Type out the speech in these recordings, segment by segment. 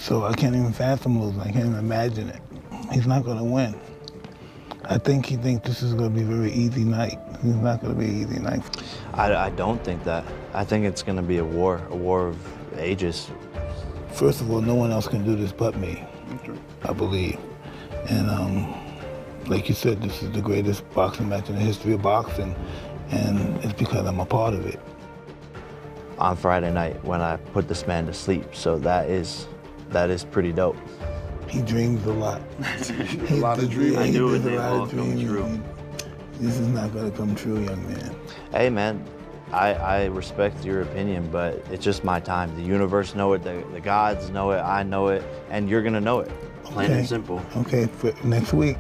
So I can't even fathom losing. I can't even imagine it. He's not going to win. I think he thinks this is going to be a very easy night. It's not going to be an easy night. I don't think that. I think it's going to be a war of ages. First of all, no one else can do this but me, I believe. And like you said, this is the greatest boxing match in the history of boxing, and it's because I'm a part of it. On Friday night when I put this man to sleep, so that is pretty dope. He dreams a lot. A lot of dreams. I knew it would all come true. This is not going to come true, young man. Hey man, I respect your opinion, but it's just my time. The universe know it, the gods know it, I know it, and you're gonna know it. Plain and simple. Okay, for next week,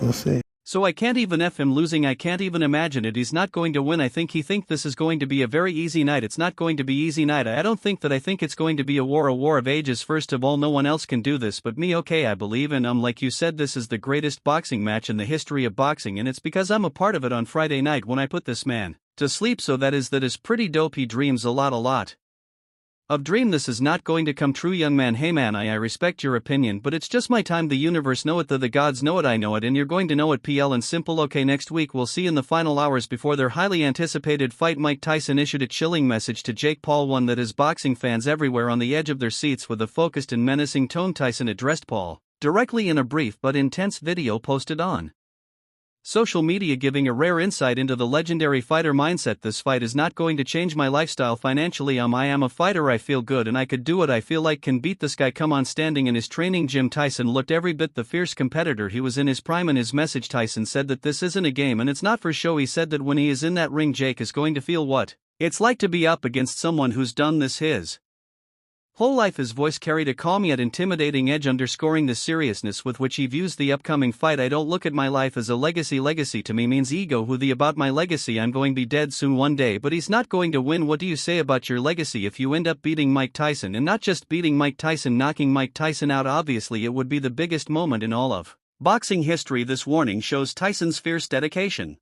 we'll see. So I can't even F him losing, I can't even imagine it, he's not going to win. I think he think this is going to be a very easy night. It's not going to be easy night. I don't think that. I think it's going to be a war of ages. First of all, no one else can do this but me. Okay, I believe, and like you said, this is the greatest boxing match in the history of boxing, and it's because I'm a part of it on Friday night when I put this man to sleep. So that is pretty dope. He dreams a lot of dream. This is not going to come true, young man. Hey man, I respect your opinion, but it's just my time. The universe know it, the gods know it, I know it, and you're going to know it. PL and simple. Okay, next week we'll see in the final hours before their highly anticipated fight. Mike Tyson issued a chilling message to Jake Paul, one that has boxing fans everywhere on the edge of their seats. With a focused and menacing tone, Tyson addressed Paul directly in a brief but intense video posted on social media, giving a rare insight into the legendary fighter mindset. This fight is not going to change my lifestyle financially. I am a fighter, I feel good and I could do it. I feel like can beat this guy. Come on. Standing in his training gym, Tyson looked every bit the fierce competitor he was in his prime. In his message, Tyson said that this isn't a game and it's not for show. He said that when he is in that ring, Jake is going to feel what it's like to be up against someone who's done this his whole life. His voice carried a calm yet intimidating edge, underscoring the seriousness with which he views the upcoming fight. I don't look at my life as a legacy. Legacy to me means ego. Who the about my legacy? I'm going to be dead soon one day, but he's not going to win. What do you say about your legacy if you end up beating Mike Tyson, and not just beating Mike Tyson, knocking Mike Tyson out? Obviously it would be the biggest moment in all of boxing history. This warning shows Tyson's fierce dedication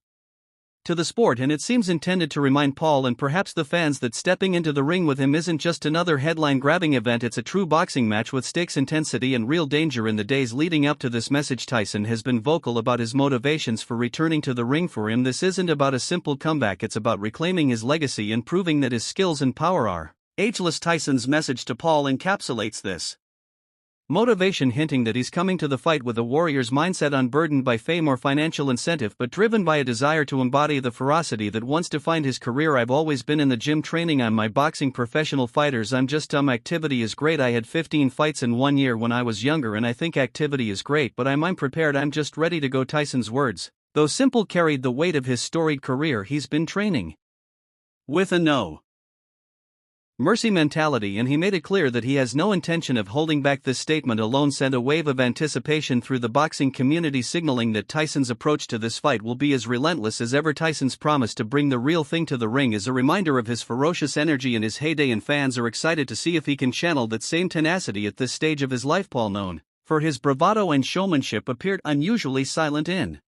to the sport, and it seems intended to remind Paul and perhaps the fans that stepping into the ring with him isn't just another headline-grabbing event. It's a true boxing match with stakes, intensity and real danger. In the days leading up to this message, Tyson has been vocal about his motivations for returning to the ring. For him, this isn't about a simple comeback, it's about reclaiming his legacy and proving that his skills and power are ageless. Tyson's message to Paul encapsulates this motivation, hinting that he's coming to the fight with a warrior's mindset, unburdened by fame or financial incentive, but driven by a desire to embody the ferocity that once defined his career. I've always been in the gym training. I'm my boxing professional fighters. I'm just activity is great. I had 15 fights in 1 year when I was younger, and I think activity is great, but I'm prepared. I'm just ready to go. Tyson's words, though simple, carried the weight of his storied career. He's been training with a no mercy mentality, and he made it clear that he has no intention of holding back. This statement alone sent a wave of anticipation through the boxing community, signaling that Tyson's approach to this fight will be as relentless as ever. Tyson's promise to bring the real thing to the ring is a reminder of his ferocious energy in his heyday, and fans are excited to see if he can channel that same tenacity at this stage of his life. Paul, known for his bravado and showmanship, appeared unusually silent in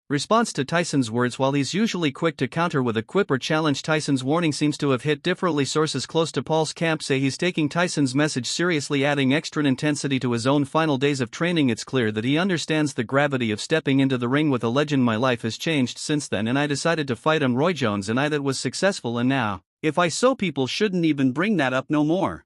response to Tyson's words. While he's usually quick to counter with a quip or challenge, Tyson's warning seems to have hit differently. Sources close to Paul's camp say he's taking Tyson's message seriously, adding extra intensity to his own final days of training. It's clear that he understands the gravity of stepping into the ring with a legend. My life has changed since then, and I decided to fight him, Roy Jones, and I that was successful, and now, if I so, people shouldn't even bring that up no more.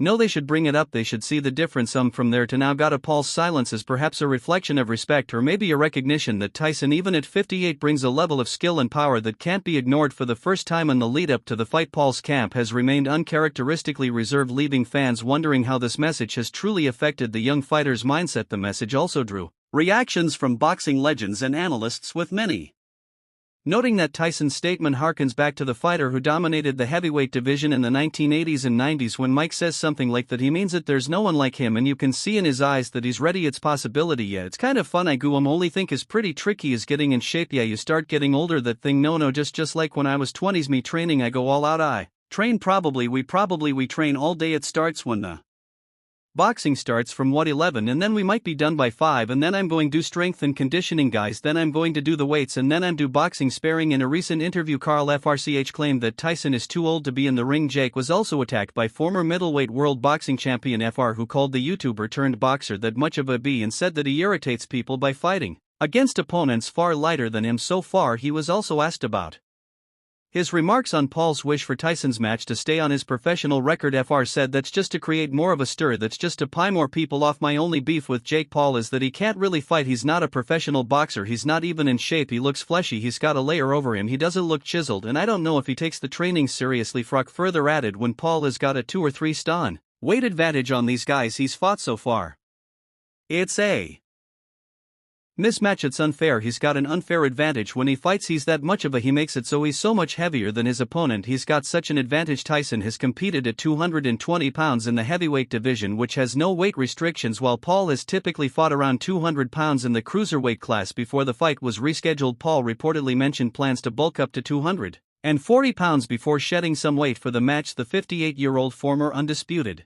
No, they should bring it up. They should see the difference. From there to now. Got a Paul's silence is perhaps a reflection of respect, or maybe a recognition that Tyson, even at 58, brings a level of skill and power that can't be ignored. For the first time in the lead up to the fight, Paul's camp has remained uncharacteristically reserved, leaving fans wondering how this message has truly affected the young fighter's mindset. The message also drew reactions from boxing legends and analysts, with many noting that Tyson's statement harkens back to the fighter who dominated the heavyweight division in the 1980s and 90s. When Mike says something like that, he means it. There's no one like him, and you can see in his eyes that he's ready. It's possibility, yeah, it's kind of fun. I go, only think is pretty tricky is getting in shape. Yeah, you start getting older, that thing, no, just like when I was 20s, me training, I go all out. I train we train all day. It starts when the Boxing starts from 11 and then we might be done by 5 and then I'm going to do strength and conditioning guys, then I'm going to do the weights and then I'm do boxing sparring. In a recent interview Carl FRCH claimed that Tyson is too old to be in the ring. Jake was also attacked by former middleweight world boxing champion FR, who called the YouTuber turned boxer that much of a b and said that he irritates people by fighting against opponents far lighter than him. So far he was also asked about his remarks on Paul's wish for Tyson's match to stay on his professional record. FR said, "That's just to create more of a stir, that's just to pie more people off. My only beef with Jake Paul is that he can't really fight. He's not a professional boxer, he's not even in shape, he looks fleshy, he's got a layer over him, he doesn't look chiseled, and I don't know if he takes the training seriously." Frock further added, "When Paul has got a 2 or 3 stone weight advantage on these guys he's fought so far, it's a mismatch. It's unfair. He's got an unfair advantage when he fights. He's that much of a, he makes it so he's so much heavier than his opponent. He's got such an advantage." Tyson has competed at 220 pounds in the heavyweight division, which has no weight restrictions, while Paul has typically fought around 200 pounds in the cruiserweight class. Before the fight was rescheduled, Paul reportedly mentioned plans to bulk up to 240 pounds before shedding some weight for the match. The 58-year-old former undisputed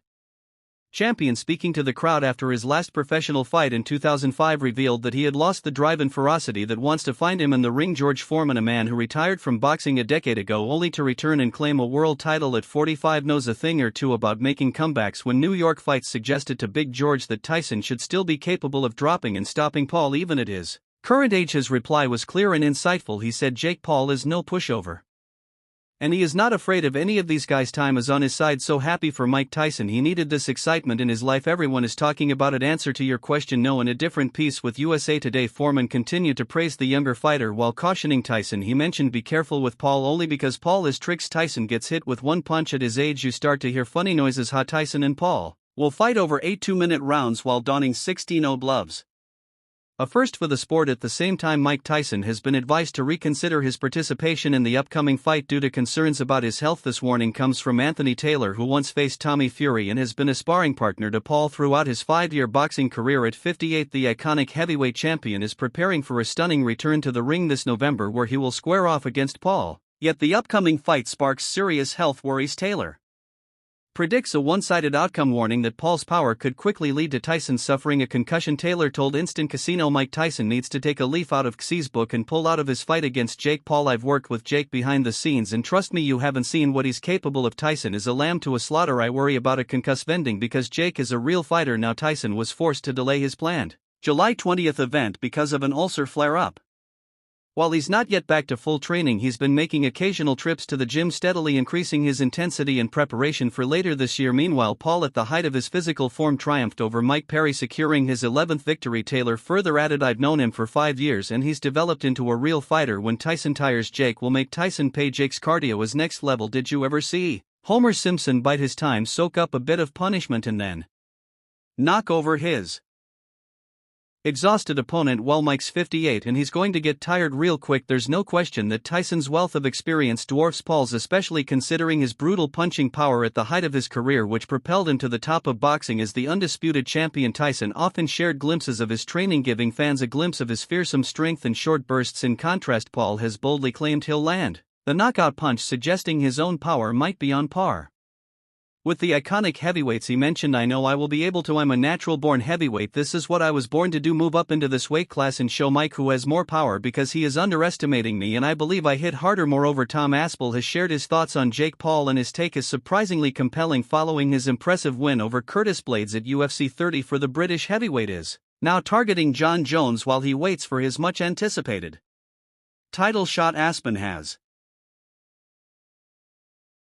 champion, speaking to the crowd after his last professional fight in 2005, revealed that he had lost the drive and ferocity that wants to find him in the ring. George Foreman, a man who retired from boxing a decade ago only to return and claim a world title at 45, knows a thing or two about making comebacks. When New York Fights suggested to Big George that Tyson should still be capable of dropping and stopping Paul even at his current age, his reply was clear and insightful. He said, "Jake Paul is no pushover, and he is not afraid of any of these guys. Time is on his side. So happy for Mike Tyson. He needed this excitement in his life. Everyone is talking about it." Answer to your question, no. In a different piece with USA Today, Foreman continued to praise the younger fighter while cautioning Tyson. He mentioned, "Be careful with Paul only because Paul is tricks. Tyson gets hit with one punch. At his age you start to hear funny noises." Tyson and Paul will fight over 8 2-minute rounds while donning 16-0 gloves, a first for the sport. At the same time, Mike Tyson has been advised to reconsider his participation in the upcoming fight due to concerns about his health. This warning comes from Anthony Taylor, who once faced Tommy Fury and has been a sparring partner to Paul throughout his 5-year boxing career. At 58, the iconic heavyweight champion is preparing for a stunning return to the ring this November, where he will square off against Paul. Yet the upcoming fight sparks serious health worries. Taylor predicts a one-sided outcome, warning that Paul's power could quickly lead to Tyson suffering a concussion. Taylor told Instant Casino Mike Tyson needs to take a leaf out of Xi's book and pull out of his fight against Jake Paul. "I've worked with Jake behind the scenes and trust me, you haven't seen what he's capable of. Tyson is a lamb to a slaughter. I worry about a concuss vending because Jake is a real fighter." Now Tyson was forced to delay his planned July 20th event because of an ulcer flare-up. While he's not yet back to full training, he's been making occasional trips to the gym, steadily increasing his intensity in preparation for later this year. Meanwhile, Paul, at the height of his physical form, triumphed over Mike Perry, securing his 11th victory. Taylor further added, "I've known him for 5 years and he's developed into a real fighter. When Tyson tires, Jake will make Tyson pay. Jake's cardio is next level. Did you ever see Homer Simpson bite his time, soak up a bit of punishment and then knock over his exhausted opponent?" Well, Mike's 58 and he's going to get tired real quick. There's no question that Tyson's wealth of experience dwarfs Paul's, especially considering his brutal punching power at the height of his career, which propelled him to the top of boxing as the undisputed champion. Tyson often shared glimpses of his training, giving fans a glimpse of his fearsome strength in short bursts. In contrast, Paul has boldly claimed he'll land the knockout punch, suggesting his own power might be on par with the iconic heavyweights. He mentioned, "I know I will be able to. I'm a natural-born heavyweight. This is what I was born to do, move up into this weight class and show Mike who has more power because he is underestimating me and I believe I hit harder." Moreover, Tom Aspel has shared his thoughts on Jake Paul and his take is surprisingly compelling. Following his impressive win over Curtis Blades at UFC 30, for the British heavyweight is now targeting John Jones while he waits for his much-anticipated title shot. Aspen has